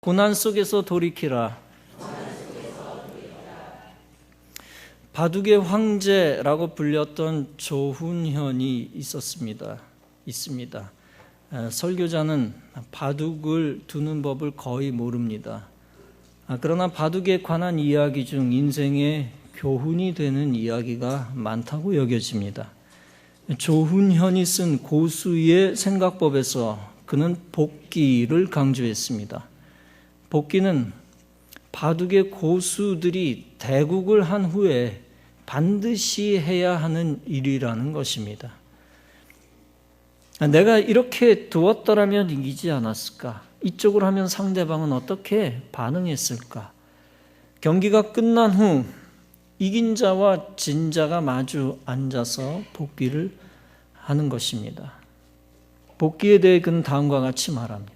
고난 속에서 돌이키라. 바둑의 황제라고 불렸던 조훈현이 있습니다. 설교자는 바둑을 두는 법을 거의 모릅니다. 그러나 바둑에 관한 이야기 중 인생의 교훈이 되는 이야기가 많다고 여겨집니다. 조훈현이 쓴 고수의 생각법에서 그는 복기를 강조했습니다. 복기는 바둑의 고수들이 대국을 한 후에 반드시 해야 하는 일이라는 것입니다. 내가 이렇게 두었더라면 이기지 않았을까? 이쪽으로 하면 상대방은 어떻게 반응했을까? 경기가 끝난 후 이긴 자와 진 자가 마주 앉아서 복기를 하는 것입니다. 복기에 대해 그는 다음과 같이 말합니다.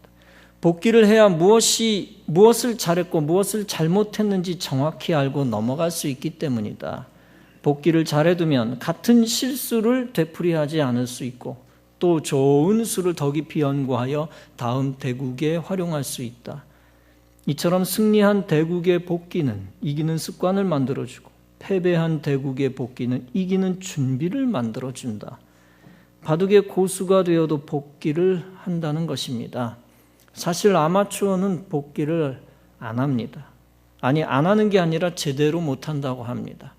복기를 해야 무엇을 잘했고 무엇을 잘못했는지 정확히 알고 넘어갈 수 있기 때문이다. 복기를 잘해두면 같은 실수를 되풀이하지 않을 수 있고 또 좋은 수를 더 깊이 연구하여 다음 대국에 활용할 수 있다. 이처럼 승리한 대국의 복기는 이기는 습관을 만들어주고 패배한 대국의 복기는 이기는 준비를 만들어준다. 바둑의 고수가 되어도 복기를 한다는 것입니다. 사실 아마추어는 복기를 안 합니다. 안 하는 게 아니라 제대로 못한다고 합니다.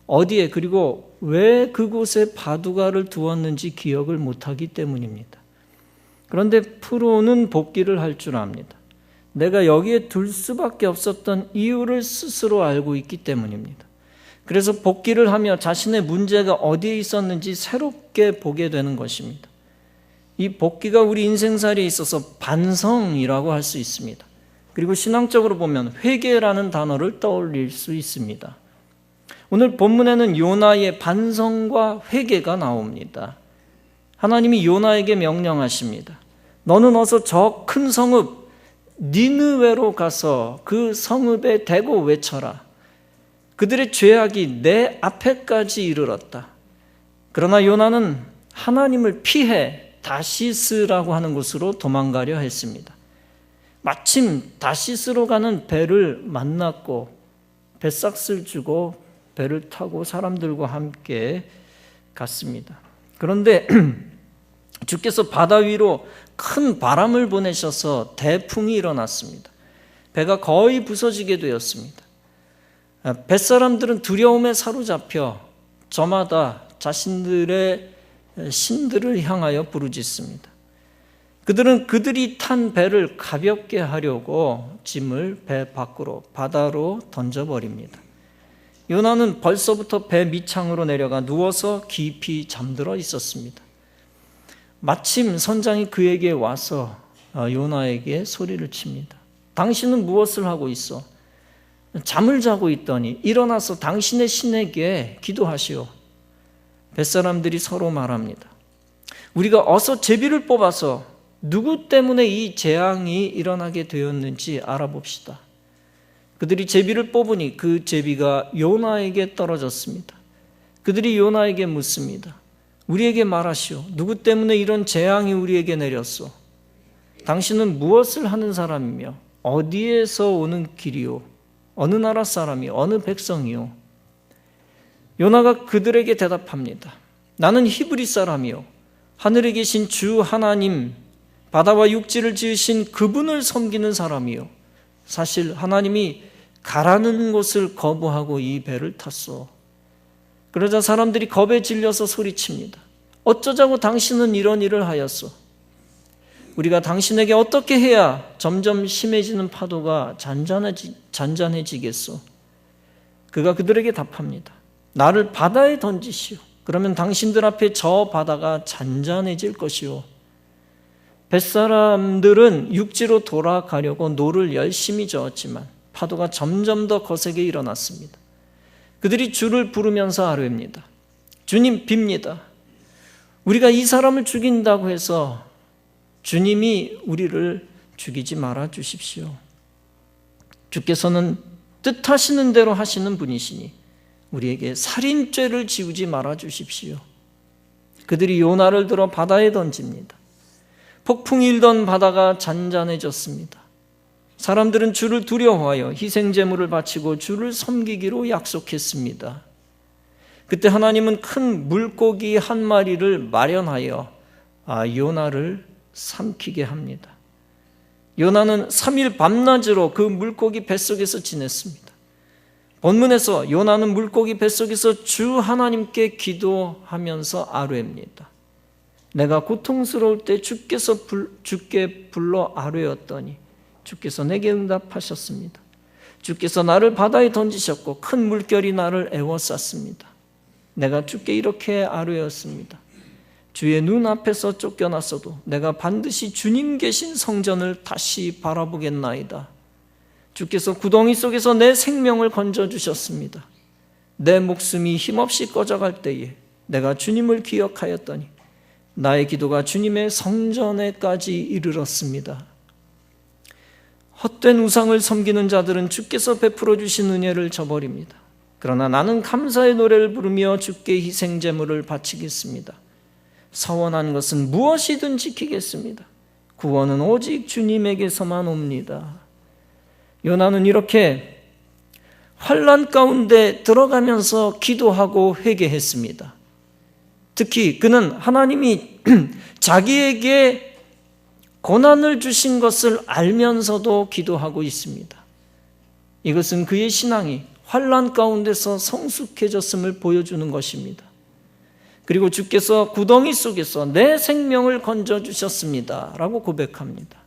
어디에 그리고 왜 그곳에 바둑알을 두었는지 기억을 못하기 때문입니다. 그런데 프로는 복기를 할 줄 압니다. 내가 여기에 둘 수밖에 없었던 이유를 스스로 알고 있기 때문입니다. 그래서 복기를 하며 자신의 문제가 어디에 있었는지 새롭게 보게 되는 것입니다. 이 복기가 우리 인생살이에 있어서 반성이라고 할 수 있습니다. 그리고 신앙적으로 보면 회개라는 단어를 떠올릴 수 있습니다. 오늘 본문에는 요나의 반성과 회개가 나옵니다. 하나님이 요나에게 명령하십니다. 너는 어서 저 큰 성읍 니느웨로 가서 그 성읍에 대고 외쳐라. 그들의 죄악이 내 앞에까지 이르렀다. 그러나 요나는 하나님을 피해 다시스라고 하는 곳으로 도망가려 했습니다. 마침 다시스로 가는 배를 만났고 배삭스를 주고 배를 타고 사람들과 함께 갔습니다. 그런데 주께서 바다 위로 큰 바람을 보내셔서 대풍이 일어났습니다. 배가 거의 부서지게 되었습니다. 뱃사람들은 두려움에 사로잡혀 저마다 자신들의 신들을 향하여 부르짖습니다. 그들은 그들이 탄 배를 가볍게 하려고 짐을 배 밖으로 바다로 던져버립니다. 요나는 벌써부터 배 밑창으로 내려가 누워서 깊이 잠들어 있었습니다. 마침 선장이 그에게 와서 요나에게 소리를 칩니다. 당신은 무엇을 하고 있어? 잠을 자고 있더니 일어나서 당신의 신에게 기도하시오. 뱃사람들이 서로 말합니다. 우리가 어서 제비를 뽑아서 누구 때문에 이 재앙이 일어나게 되었는지 알아봅시다. 그들이 제비를 뽑으니 그 제비가 요나에게 떨어졌습니다. 그들이 요나에게 묻습니다. 우리에게 말하시오. 누구 때문에 이런 재앙이 우리에게 내렸소? 당신은 무엇을 하는 사람이며 어디에서 오는 길이요? 어느 나라 사람이요? 어느 백성이요? 요나가 그들에게 대답합니다. 나는 히브리 사람이요 하늘에 계신 주 하나님 바다와 육지를 지으신 그분을 섬기는 사람이요 사실 하나님이 가라는 곳을 거부하고 이 배를 탔소. 그러자 사람들이 겁에 질려서 소리칩니다. 어쩌자고 당신은 이런 일을 하였소? 우리가 당신에게 어떻게 해야 점점 심해지는 파도가 잔잔해지겠소? 그가 그들에게 답합니다. 나를 바다에 던지시오. 그러면 당신들 앞에 저 바다가 잔잔해질 것이오. 뱃사람들은 육지로 돌아가려고 노를 열심히 저었지만 파도가 점점 더 거세게 일어났습니다. 그들이 주를 부르면서 아뢰입니다. 주님 빕니다. 우리가 이 사람을 죽인다고 해서 주님이 우리를 죽이지 말아 주십시오. 주께서는 뜻하시는 대로 하시는 분이시니 우리에게 살인죄를 지우지 말아 주십시오. 그들이 요나를 들어 바다에 던집니다. 폭풍이 일던 바다가 잔잔해졌습니다. 사람들은 주를 두려워하여 희생제물을 바치고 주를 섬기기로 약속했습니다. 그때 하나님은 큰 물고기 한 마리를 마련하여 요나를 삼키게 합니다. 요나는 3일 밤낮으로 그 물고기 뱃속에서 지냈습니다. 본문에서 요나는 물고기 뱃속에서 주 하나님께 기도하면서 아뢰입니다. 내가 고통스러울 때 주께 불러 아뢰었더니 주께서 내게 응답하셨습니다. 주께서 나를 바다에 던지셨고 큰 물결이 나를 에워쌌습니다. 내가 주께 이렇게 아뢰었습니다. 주의 눈앞에서 쫓겨났어도 내가 반드시 주님 계신 성전을 다시 바라보겠나이다. 주께서 구덩이 속에서 내 생명을 건져주셨습니다. 내 목숨이 힘없이 꺼져갈 때에 내가 주님을 기억하였더니 나의 기도가 주님의 성전에까지 이르렀습니다. 헛된 우상을 섬기는 자들은 주께서 베풀어 주신 은혜를 저버립니다. 그러나 나는 감사의 노래를 부르며 주께 희생제물을 바치겠습니다. 서원한 것은 무엇이든 지키겠습니다. 구원은 오직 주님에게서만 옵니다. 요나는 이렇게 환난 가운데 들어가면서 기도하고 회개했습니다. 특히 그는 하나님이 자기에게 고난을 주신 것을 알면서도 기도하고 있습니다. 이것은 그의 신앙이 환난 가운데서 성숙해졌음을 보여주는 것입니다. 그리고 주께서 구덩이 속에서 내 생명을 건져주셨습니다 라고 고백합니다.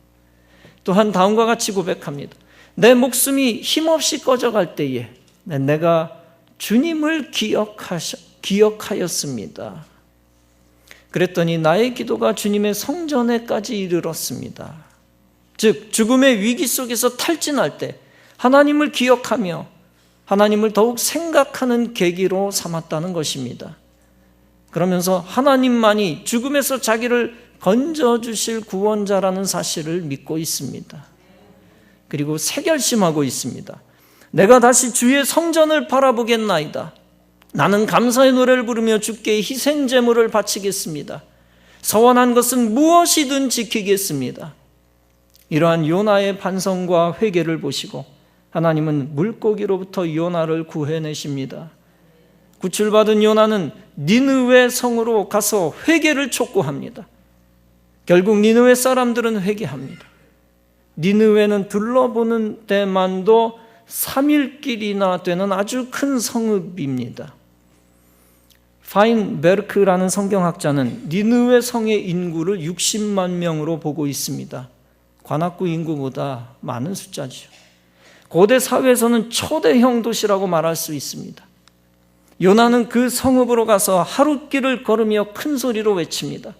또한 다음과 같이 고백합니다. 내 목숨이 힘없이 꺼져갈 때에 내가 주님을 기억하였습니다. 그랬더니 나의 기도가 주님의 성전에까지 이르렀습니다. 즉 죽음의 위기 속에서 탈진할 때 하나님을 기억하며 하나님을 더욱 생각하는 계기로 삼았다는 것입니다. 그러면서 하나님만이 죽음에서 자기를 건져주실 구원자라는 사실을 믿고 있습니다. 그리고 새결심하고 있습니다. 내가 다시 주의 성전을 바라보겠나이다. 나는 감사의 노래를 부르며 주께 희생제물을 바치겠습니다. 서원한 것은 무엇이든 지키겠습니다. 이러한 요나의 반성과 회개를 보시고 하나님은 물고기로부터 요나를 구해내십니다. 구출받은 요나는 니느웨 성으로 가서 회개를 촉구합니다. 결국 니느웨 사람들은 회개합니다. 니느웨는 둘러보는 데만도 3일길이나 되는 아주 큰 성읍입니다. 파인베르크라는 성경학자는 니느웨 성의 인구를 60만 명으로 보고 있습니다. 관악구 인구보다 많은 숫자죠. 고대 사회에서는 초대형 도시라고 말할 수 있습니다. 요나는 그 성읍으로 가서 하룻길을 걸으며 큰 소리로 외칩니다.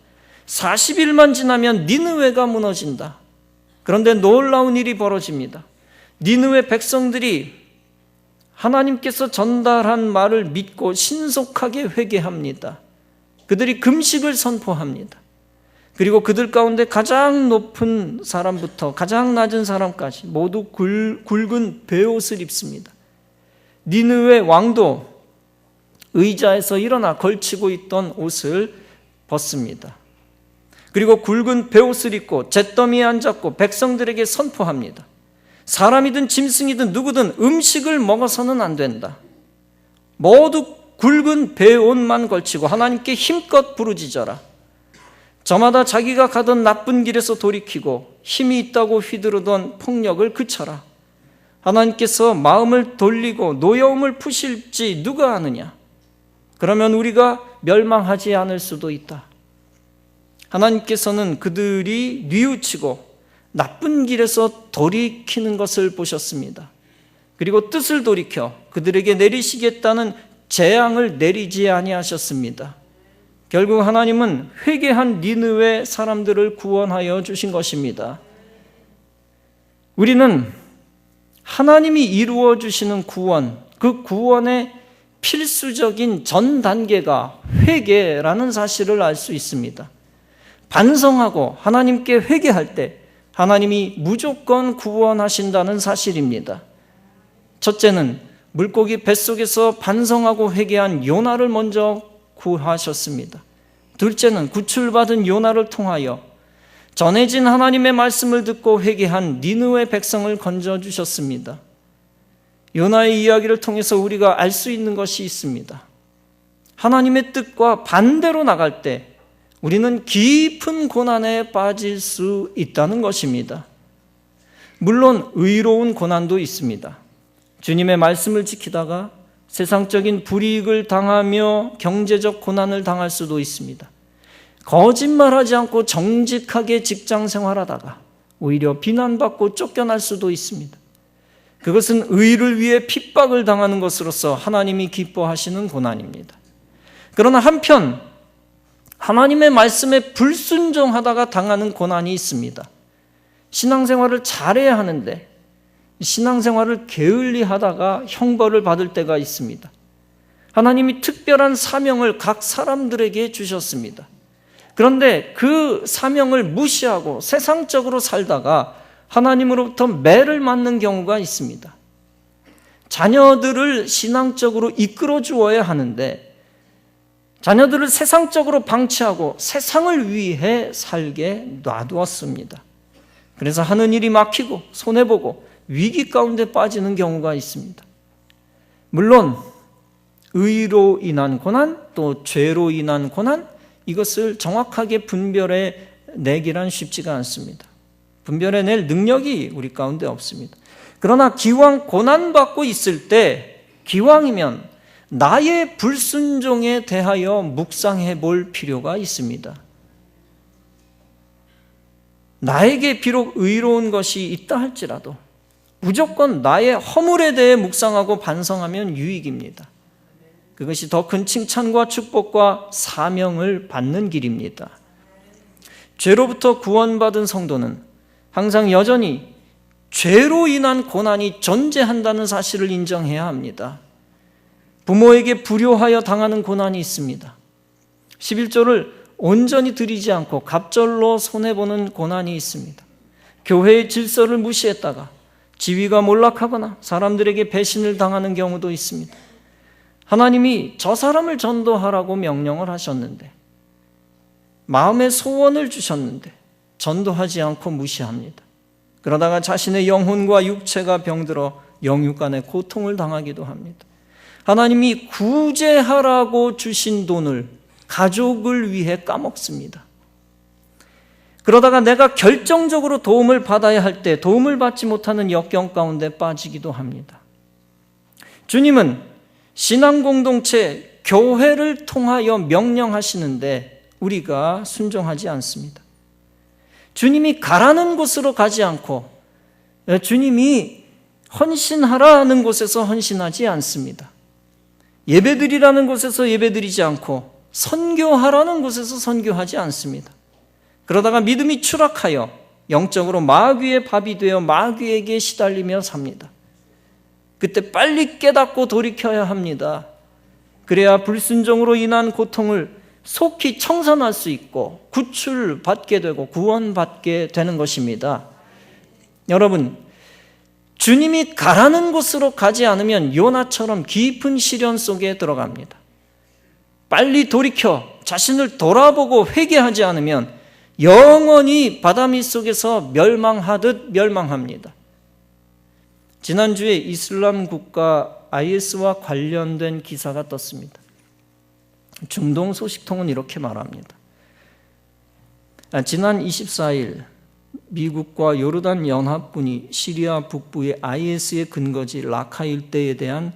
40일만 지나면 니느웨가 무너진다. 그런데 놀라운 일이 벌어집니다. 니느웨 백성들이 하나님께서 전달한 말을 믿고 신속하게 회개합니다. 그들이 금식을 선포합니다. 그리고 그들 가운데 가장 높은 사람부터 가장 낮은 사람까지 모두 굵은 베옷을 입습니다. 니느웨 왕도 의자에서 일어나 걸치고 있던 옷을 벗습니다. 그리고 굵은 베옷을 입고 잿더미에 앉았고 백성들에게 선포합니다. 사람이든 짐승이든 누구든 음식을 먹어서는 안 된다. 모두 굵은 베옷만 걸치고 하나님께 힘껏 부르짖어라. 저마다 자기가 가던 나쁜 길에서 돌이키고 힘이 있다고 휘두르던 폭력을 그쳐라. 하나님께서 마음을 돌리고 노여움을 푸실지 누가 아느냐. 그러면 우리가 멸망하지 않을 수도 있다. 하나님께서는 그들이 뉘우치고 나쁜 길에서 돌이키는 것을 보셨습니다. 그리고 뜻을 돌이켜 그들에게 내리시겠다는 재앙을 내리지 아니하셨습니다. 결국 하나님은 회개한 니느웨 사람들을 구원하여 주신 것입니다. 우리는 하나님이 이루어 주시는 구원, 그 구원의 필수적인 전 단계가 회개라는 사실을 알 수 있습니다. 반성하고 하나님께 회개할 때 하나님이 무조건 구원하신다는 사실입니다. 첫째는 물고기 뱃속에서 반성하고 회개한 요나를 먼저 구하셨습니다. 둘째는 구출받은 요나를 통하여 전해진 하나님의 말씀을 듣고 회개한 니느웨 백성을 건져주셨습니다. 요나의 이야기를 통해서 우리가 알 수 있는 것이 있습니다. 하나님의 뜻과 반대로 나갈 때 우리는 깊은 고난에 빠질 수 있다는 것입니다. 물론 의로운 고난도 있습니다. 주님의 말씀을 지키다가 세상적인 불이익을 당하며 경제적 고난을 당할 수도 있습니다. 거짓말하지 않고 정직하게 직장 생활하다가 오히려 비난받고 쫓겨날 수도 있습니다. 그것은 의를 위해 핍박을 당하는 것으로서 하나님이 기뻐하시는 고난입니다. 그러나 한편 하나님의 말씀에 불순종하다가 당하는 고난이 있습니다. 신앙생활을 잘해야 하는데 신앙생활을 게을리하다가 형벌을 받을 때가 있습니다. 하나님이 특별한 사명을 각 사람들에게 주셨습니다. 그런데 그 사명을 무시하고 세상적으로 살다가 하나님으로부터 매를 맞는 경우가 있습니다. 자녀들을 신앙적으로 이끌어 주어야 하는데 자녀들을 세상적으로 방치하고 세상을 위해 살게 놔두었습니다. 그래서 하는 일이 막히고 손해보고 위기 가운데 빠지는 경우가 있습니다. 물론 의로 인한 고난 또 죄로 인한 고난, 이것을 정확하게 분별해 내기란 쉽지가 않습니다. 분별해 낼 능력이 우리 가운데 없습니다. 그러나 기왕 고난받고 있을 때 기왕이면 나의 불순종에 대하여 묵상해 볼 필요가 있습니다. 나에게 비록 의로운 것이 있다 할지라도 무조건 나의 허물에 대해 묵상하고 반성하면 유익입니다. 그것이 더 큰 칭찬과 축복과 사명을 받는 길입니다. 죄로부터 구원받은 성도는 항상 여전히 죄로 인한 고난이 존재한다는 사실을 인정해야 합니다. 부모에게 불효하여 당하는 고난이 있습니다. 11조를 온전히 드리지 않고 갑절로 손해보는 고난이 있습니다. 교회의 질서를 무시했다가 지위가 몰락하거나 사람들에게 배신을 당하는 경우도 있습니다. 하나님이 저 사람을 전도하라고 명령을 하셨는데 마음의 소원을 주셨는데 전도하지 않고 무시합니다. 그러다가 자신의 영혼과 육체가 병들어 영육간의 고통을 당하기도 합니다. 하나님이 구제하라고 주신 돈을 가족을 위해 까먹습니다. 그러다가 내가 결정적으로 도움을 받아야 할 때 도움을 받지 못하는 역경 가운데 빠지기도 합니다. 주님은 신앙공동체, 교회를 통하여 명령하시는데 우리가 순종하지 않습니다. 주님이 가라는 곳으로 가지 않고 주님이 헌신하라는 곳에서 헌신하지 않습니다. 예배드리라는 곳에서 예배드리지 않고 선교하라는 곳에서 선교하지 않습니다. 그러다가 믿음이 추락하여 영적으로 마귀의 밥이 되어 마귀에게 시달리며 삽니다. 그때 빨리 깨닫고 돌이켜야 합니다. 그래야 불순종으로 인한 고통을 속히 청산할 수 있고 구출받게 되고 구원받게 되는 것입니다. 여러분, 주님이 가라는 곳으로 가지 않으면 요나처럼 깊은 시련 속에 들어갑니다. 빨리 돌이켜 자신을 돌아보고 회개하지 않으면 영원히 바다밑 속에서 멸망하듯 멸망합니다. 지난주에 이슬람 국가 IS와 관련된 기사가 떴습니다. 중동 소식통은 이렇게 말합니다. 지난 24일 미국과 요르단 연합군이 시리아 북부의 IS의 근거지 라카 일대에 대한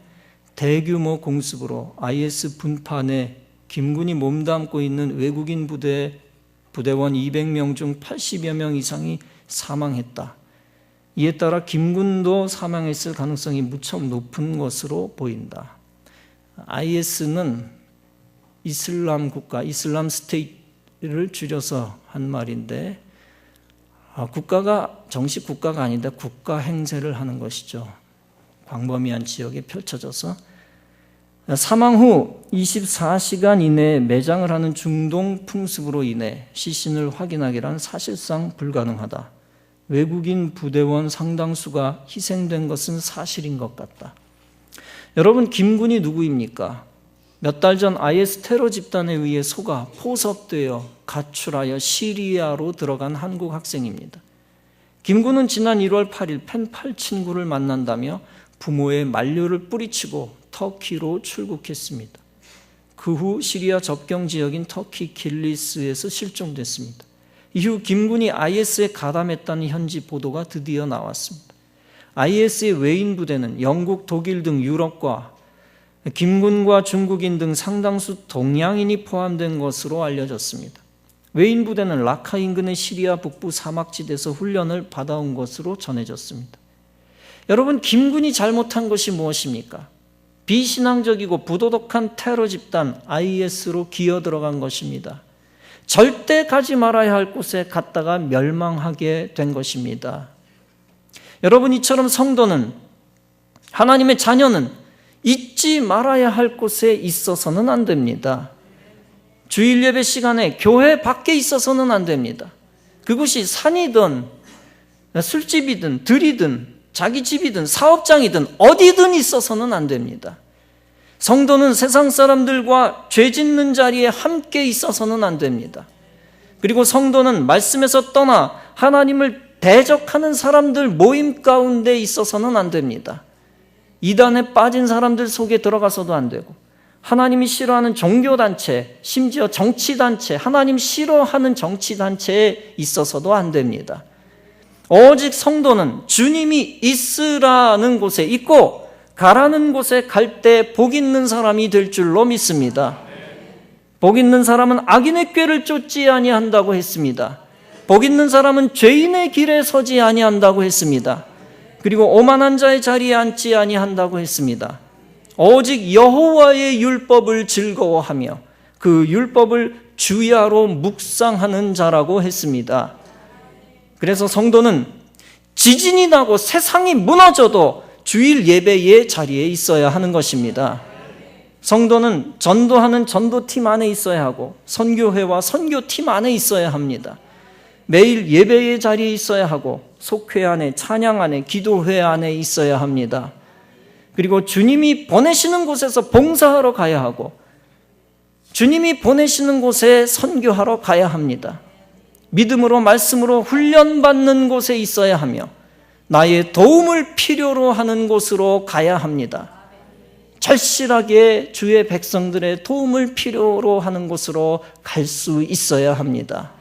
대규모 공습으로 IS 분판에 김군이 몸담고 있는 외국인 부대원 200명 중 80여 명 이상이 사망했다. 이에 따라 김군도 사망했을 가능성이 무척 높은 것으로 보인다. IS는 이슬람 국가, 이슬람 스테이트를 줄여서 한 말인데 국가가 정식 국가가 아닌데 국가 행세를 하는 것이죠. 광범위한 지역에 펼쳐져서 사망 후 24시간 이내에 매장을 하는 중동 풍습으로 인해 시신을 확인하기란 사실상 불가능하다. 외국인 부대원 상당수가 희생된 것은 사실인 것 같다. 여러분, 김군이 누구입니까? 몇 달 전 IS 테러 집단에 의해 속아 포섭되어 가출하여 시리아로 들어간 한국 학생입니다. 김 군은 지난 1월 8일 펜팔 친구를 만난다며 부모의 만류를 뿌리치고 터키로 출국했습니다. 그 후 시리아 접경 지역인 터키 길리스에서 실종됐습니다. 이후 김 군이 IS에 가담했다는 현지 보도가 드디어 나왔습니다. IS의 외인 부대는 영국, 독일 등 유럽과 김 군과 중국인 등 상당수 동양인이 포함된 것으로 알려졌습니다. 외인 부대는 라카 인근의 시리아 북부 사막지대에서 훈련을 받아온 것으로 전해졌습니다. 여러분, 김 군이 잘못한 것이 무엇입니까? 비신앙적이고 부도덕한 테러 집단 IS로 기어 들어간 것입니다. 절대 가지 말아야 할 곳에 갔다가 멸망하게 된 것입니다. 여러분, 이처럼 성도는, 하나님의 자녀는 잊지 말아야 할 곳에 있어서는 안 됩니다. 주일 예배 시간에 교회 밖에 있어서는 안 됩니다. 그곳이 산이든 술집이든 들이든 자기 집이든 사업장이든 어디든 있어서는 안 됩니다. 성도는 세상 사람들과 죄 짓는 자리에 함께 있어서는 안 됩니다. 그리고 성도는 말씀에서 떠나 하나님을 대적하는 사람들 모임 가운데 있어서는 안 됩니다. 이단에 빠진 사람들 속에 들어가서도 안 되고, 하나님이 싫어하는 종교단체, 심지어 정치단체, 하나님 싫어하는 정치단체에 있어서도 안 됩니다. 오직 성도는 주님이 있으라는 곳에 있고 가라는 곳에 갈 때 복 있는 사람이 될 줄로 믿습니다. 복 있는 사람은 악인의 꾀를 쫓지 아니한다고 했습니다. 복 있는 사람은 죄인의 길에 서지 아니한다고 했습니다. 그리고 오만한 자의 자리에 앉지 아니한다고 했습니다. 오직 여호와의 율법을 즐거워하며 그 율법을 주야로 묵상하는 자라고 했습니다. 그래서 성도는 지진이 나고 세상이 무너져도 주일 예배의 자리에 있어야 하는 것입니다. 성도는 전도하는 전도팀 안에 있어야 하고 선교회와 선교팀 안에 있어야 합니다. 매일 예배의 자리에 있어야 하고 속회 안에, 찬양 안에, 기도회 안에 있어야 합니다. 그리고 주님이 보내시는 곳에서 봉사하러 가야 하고 주님이 보내시는 곳에 선교하러 가야 합니다. 믿음으로 말씀으로 훈련받는 곳에 있어야 하며 나의 도움을 필요로 하는 곳으로 가야 합니다. 절실하게 주의 백성들의 도움을 필요로 하는 곳으로 갈 수 있어야 합니다.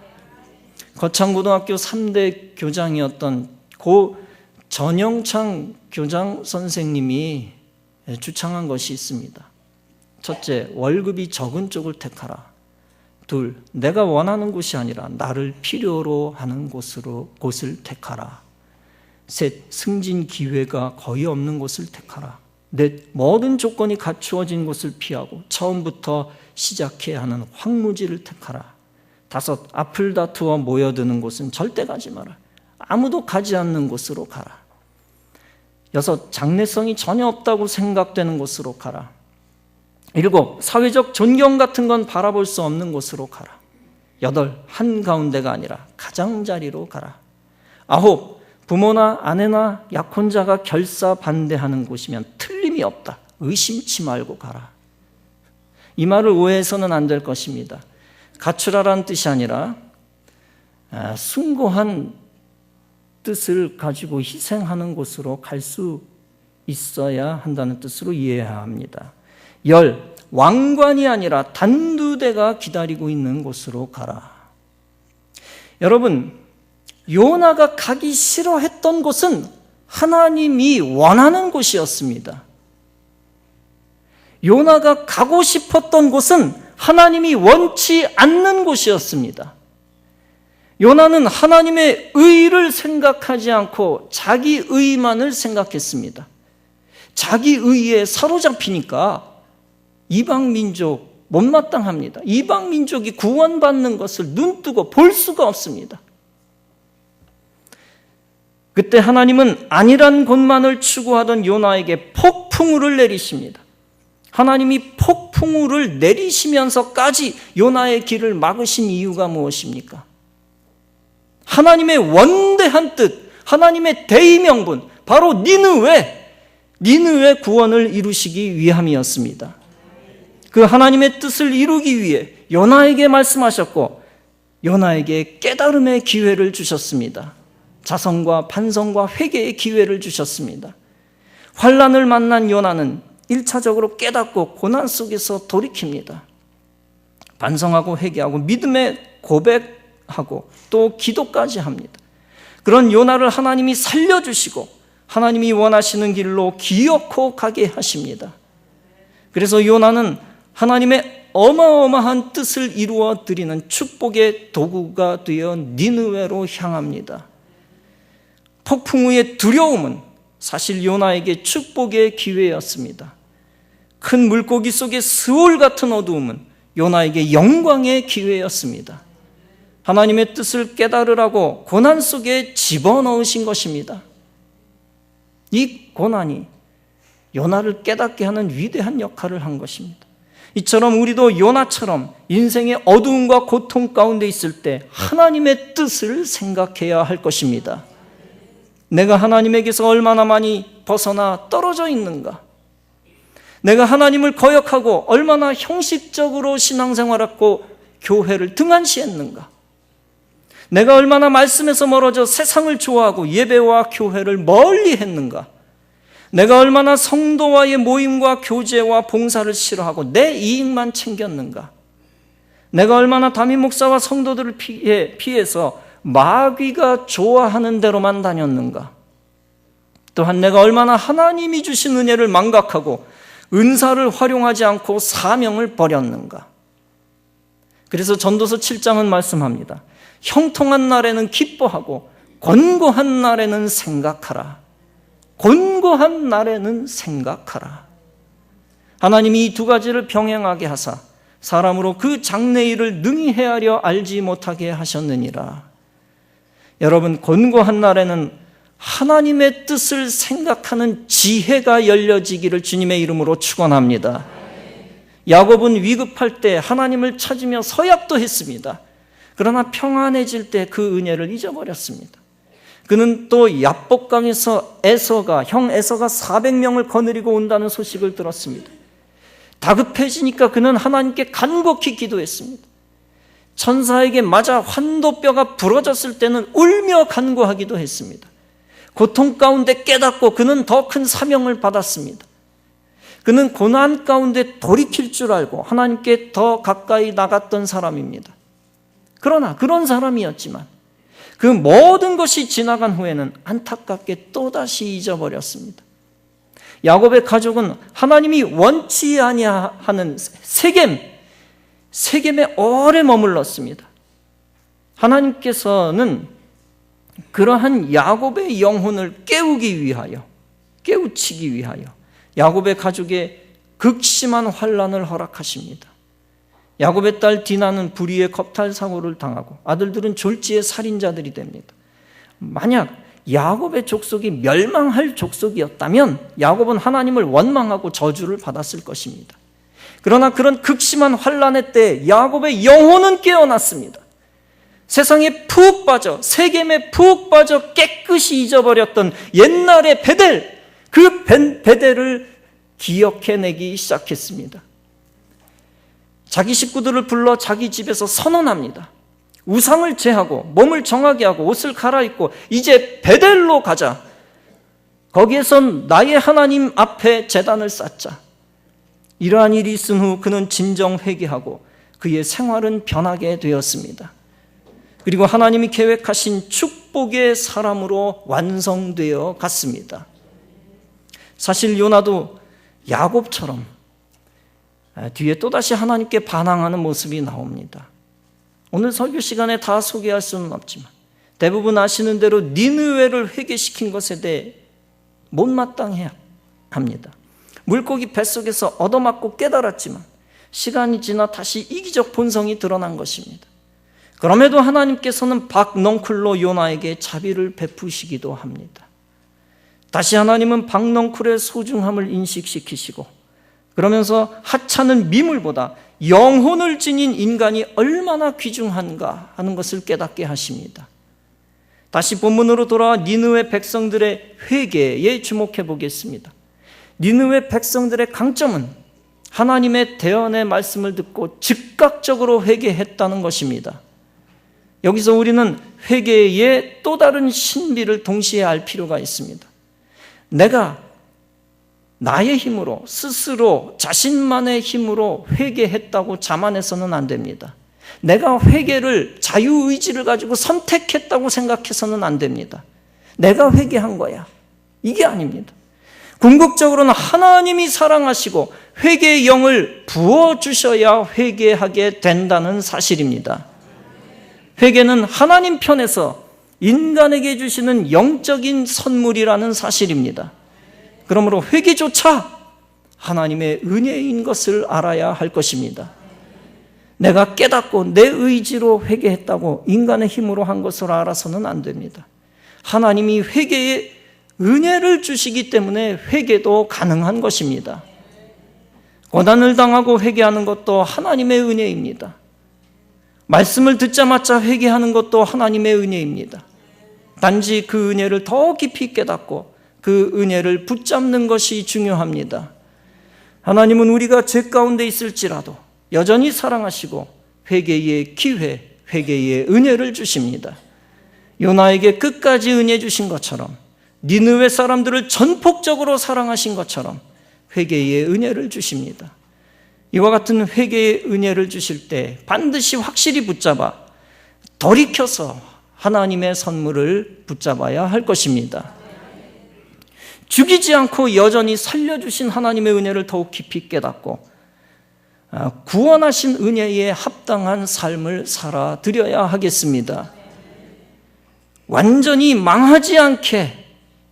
거창고등학교 3대 교장이었던 고 전영창 교장 선생님이 주창한 것이 있습니다. 첫째, 월급이 적은 쪽을 택하라. 둘, 내가 원하는 곳이 아니라 나를 필요로 하는 곳을 택하라. 셋, 승진 기회가 거의 없는 곳을 택하라. 넷, 모든 조건이 갖추어진 곳을 피하고 처음부터 시작해야 하는 황무지를 택하라. 다섯, 앞을 다투어 모여드는 곳은 절대 가지 마라. 아무도 가지 않는 곳으로 가라. 여섯, 장래성이 전혀 없다고 생각되는 곳으로 가라. 일곱, 사회적 존경 같은 건 바라볼 수 없는 곳으로 가라. 여덟, 한가운데가 아니라 가장자리로 가라. 아홉, 부모나 아내나 약혼자가 결사 반대하는 곳이면 틀림이 없다. 의심치 말고 가라. 이 말을 오해해서는 안 될 것입니다. 가출하라는 뜻이 아니라 숭고한 뜻을 가지고 희생하는 곳으로 갈 수 있어야 한다는 뜻으로 이해해야 합니다. 열, 왕관이 아니라 단두대가 기다리고 있는 곳으로 가라. 여러분, 요나가 가기 싫어했던 곳은 하나님이 원하는 곳이었습니다. 요나가 가고 싶었던 곳은 하나님이 원치 않는 곳이었습니다. 요나는 하나님의 의를 생각하지 않고 자기 의만을 생각했습니다. 자기 의에 사로잡히니까 이방 민족 못마땅합니다. 이방 민족이 구원받는 것을 눈뜨고 볼 수가 없습니다. 그때 하나님은 안일한 곳만을 추구하던 요나에게 폭풍우를 내리십니다. 하나님이 폭풍우를 내리시면서까지 요나의 길을 막으신 이유가 무엇입니까? 하나님의 원대한 뜻, 하나님의 대의명분, 바로 니느웨 구원을 이루시기 위함이었습니다. 그 하나님의 뜻을 이루기 위해 요나에게 말씀하셨고 요나에게 깨달음의 기회를 주셨습니다. 자성과 반성과 회개의 기회를 주셨습니다. 환난을 만난 요나는 1차적으로 깨닫고 고난 속에서 돌이킵니다. 반성하고 회개하고 믿음의 고백하고 또 기도까지 합니다. 그런 요나를 하나님이 살려주시고 하나님이 원하시는 길로 기어코 가게 하십니다. 그래서 요나는 하나님의 어마어마한 뜻을 이루어 드리는 축복의 도구가 되어 니느웨로 향합니다. 폭풍 후의 두려움은 사실 요나에게 축복의 기회였습니다. 큰 물고기 속의 스올 같은 어두움은 요나에게 영광의 기회였습니다. 하나님의 뜻을 깨달으라고 고난 속에 집어넣으신 것입니다. 이 고난이 요나를 깨닫게 하는 위대한 역할을 한 것입니다. 이처럼 우리도 요나처럼 인생의 어두움과 고통 가운데 있을 때 하나님의 뜻을 생각해야 할 것입니다. 내가 하나님에게서 얼마나 많이 벗어나 떨어져 있는가? 내가 하나님을 거역하고 얼마나 형식적으로 신앙생활하고 교회를 등한시했는가? 내가 얼마나 말씀에서 멀어져 세상을 좋아하고 예배와 교회를 멀리 했는가? 내가 얼마나 성도와의 모임과 교제와 봉사를 싫어하고 내 이익만 챙겼는가? 내가 얼마나 담임 목사와 성도들을 피해서 마귀가 좋아하는 대로만 다녔는가? 또한 내가 얼마나 하나님이 주신 은혜를 망각하고 은사를 활용하지 않고 사명을 버렸는가? 그래서 전도서 7장은 말씀합니다. 형통한 날에는 기뻐하고 곤고한 날에는 생각하라. 곤고한 날에는 생각하라. 하나님이 이 두 가지를 병행하게 하사 사람으로 그 장래일을 능히 헤아려 알지 못하게 하셨느니라. 여러분, 곤고한 날에는 하나님의 뜻을 생각하는 지혜가 열려지기를 주님의 이름으로 축원합니다. 야곱은 위급할 때 하나님을 찾으며 서약도 했습니다. 그러나 평안해질 때 그 은혜를 잊어버렸습니다. 그는 또 야복강에서 형 에서가 400명을 거느리고 온다는 소식을 들었습니다. 다급해지니까 그는 하나님께 간곡히 기도했습니다. 천사에게 맞아 환도뼈가 부러졌을 때는 울며 간구하기도 했습니다. 고통 가운데 깨닫고 그는 더 큰 사명을 받았습니다. 그는 고난 가운데 돌이킬 줄 알고 하나님께 더 가까이 나갔던 사람입니다. 그러나 그런 사람이었지만 그 모든 것이 지나간 후에는 안타깝게 또다시 잊어버렸습니다. 야곱의 가족은 하나님이 원치 아니하는 세겜에 오래 머물렀습니다. 하나님께서는 그러한 야곱의 영혼을 깨우치기 위하여 야곱의 가족에 극심한 환난을 허락하십니다. 야곱의 딸 디나는 불의의 겁탈 사고를 당하고 아들들은 졸지의 살인자들이 됩니다. 만약 야곱의 족속이 멸망할 족속이었다면 야곱은 하나님을 원망하고 저주를 받았을 것입니다. 그러나 그런 극심한 환난의 때 야곱의 영혼은 깨어났습니다. 세상에 푹 빠져, 세겜에 푹 빠져 깨끗이 잊어버렸던 옛날의 베델, 그 베델을 기억해내기 시작했습니다. 자기 식구들을 불러 자기 집에서 선언합니다. 우상을 제하고 몸을 정하게 하고 옷을 갈아입고 이제 베델로 가자. 거기에선 나의 하나님 앞에 제단을 쌓자. 이러한 일이 있은 후 그는 진정 회개하고 그의 생활은 변하게 되었습니다. 그리고 하나님이 계획하신 축복의 사람으로 완성되어 갔습니다. 사실 요나도 야곱처럼 뒤에 또다시 하나님께 반항하는 모습이 나옵니다. 오늘 설교 시간에 다 소개할 수는 없지만 대부분 아시는 대로 니느웨를 회개시킨 것에 대해 못마땅해야 합니다. 물고기 뱃속에서 얻어맞고 깨달았지만 시간이 지나 다시 이기적 본성이 드러난 것입니다. 그럼에도 하나님께서는 박넝쿨로 요나에게 자비를 베푸시기도 합니다. 다시 하나님은 박넝쿨의 소중함을 인식시키시고 그러면서 하찮은 미물보다 영혼을 지닌 인간이 얼마나 귀중한가 하는 것을 깨닫게 하십니다. 다시 본문으로 돌아와 니느웨 백성들의 회개에 주목해 보겠습니다. 니느웨 백성들의 강점은 하나님의 대언의 말씀을 듣고 즉각적으로 회개했다는 것입니다. 여기서 우리는 회개의 또 다른 신비를 동시에 알 필요가 있습니다. 내가 나의 힘으로, 스스로 자신만의 힘으로 회개했다고 자만해서는 안 됩니다. 내가 회개를 자유의지를 가지고 선택했다고 생각해서는 안 됩니다. 내가 회개한 거야, 이게 아닙니다. 궁극적으로는 하나님이 사랑하시고 회개의 영을 부어주셔야 회개하게 된다는 사실입니다. 회개는 하나님 편에서 인간에게 주시는 영적인 선물이라는 사실입니다. 그러므로 회개조차 하나님의 은혜인 것을 알아야 할 것입니다. 내가 깨닫고 내 의지로 회개했다고 인간의 힘으로 한 것으로 알아서는 안 됩니다. 하나님이 회개의 은혜를 주시기 때문에 회개도 가능한 것입니다. 고난을 당하고 회개하는 것도 하나님의 은혜입니다. 말씀을 듣자마자 회개하는 것도 하나님의 은혜입니다. 단지 그 은혜를 더 깊이 깨닫고 그 은혜를 붙잡는 것이 중요합니다. 하나님은 우리가 죄 가운데 있을지라도 여전히 사랑하시고 회개의 기회, 회개의 은혜를 주십니다. 요나에게 끝까지 은혜 주신 것처럼, 니느웨 사람들을 전폭적으로 사랑하신 것처럼 회개의 은혜를 주십니다. 이와 같은 회개의 은혜를 주실 때 반드시 확실히 붙잡아 돌이켜서 하나님의 선물을 붙잡아야 할 것입니다. 죽이지 않고 여전히 살려주신 하나님의 은혜를 더욱 깊이 깨닫고 구원하신 은혜에 합당한 삶을 살아드려야 하겠습니다. 완전히 망하지 않게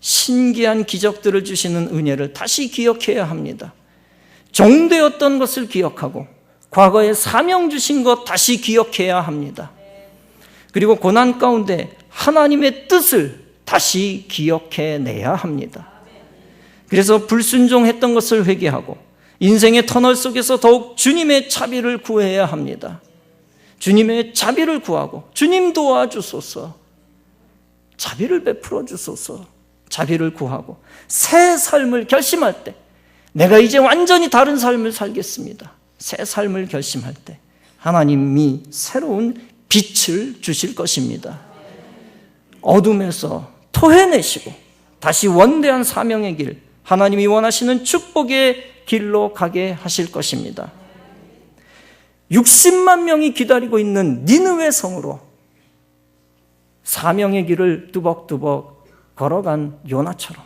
신기한 기적들을 주시는 은혜를 다시 기억해야 합니다. 종되었던 것을 기억하고 과거에 사명 주신 것 다시 기억해야 합니다. 그리고 고난 가운데 하나님의 뜻을 다시 기억해내야 합니다. 그래서 불순종했던 것을 회개하고 인생의 터널 속에서 더욱 주님의 자비를 구해야 합니다. 주님의 자비를 구하고 주님 도와주소서, 자비를 베풀어 주소서, 자비를 구하고 새 삶을 결심할 때, 내가 이제 완전히 다른 삶을 살겠습니다, 새 삶을 결심할 때 하나님이 새로운 빛을 주실 것입니다. 어둠에서 토해내시고 다시 원대한 사명의 길, 하나님이 원하시는 축복의 길로 가게 하실 것입니다. 60만 명이 기다리고 있는 니느웨 성으로 사명의 길을 뚜벅뚜벅 걸어간 요나처럼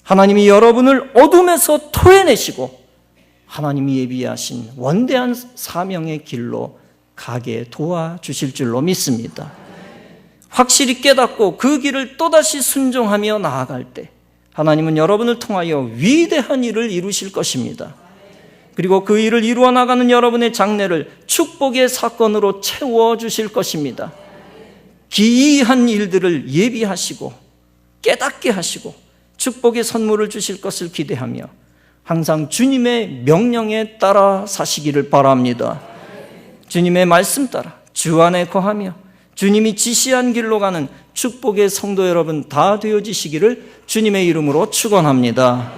하나님이 여러분을 어둠에서 토해내시고 하나님이 예비하신 원대한 사명의 길로 가게 도와주실 줄로 믿습니다. 확실히 깨닫고 그 길을 또다시 순종하며 나아갈 때 하나님은 여러분을 통하여 위대한 일을 이루실 것입니다. 그리고 그 일을 이루어 나가는 여러분의 장래를 축복의 사건으로 채워주실 것입니다. 기이한 일들을 예비하시고 깨닫게 하시고 축복의 선물을 주실 것을 기대하며 항상 주님의 명령에 따라 사시기를 바랍니다. 주님의 말씀 따라 주 안에 거하며 주님이 지시한 길로 가는 축복의 성도 여러분 다 되어지시기를 주님의 이름으로 축원합니다.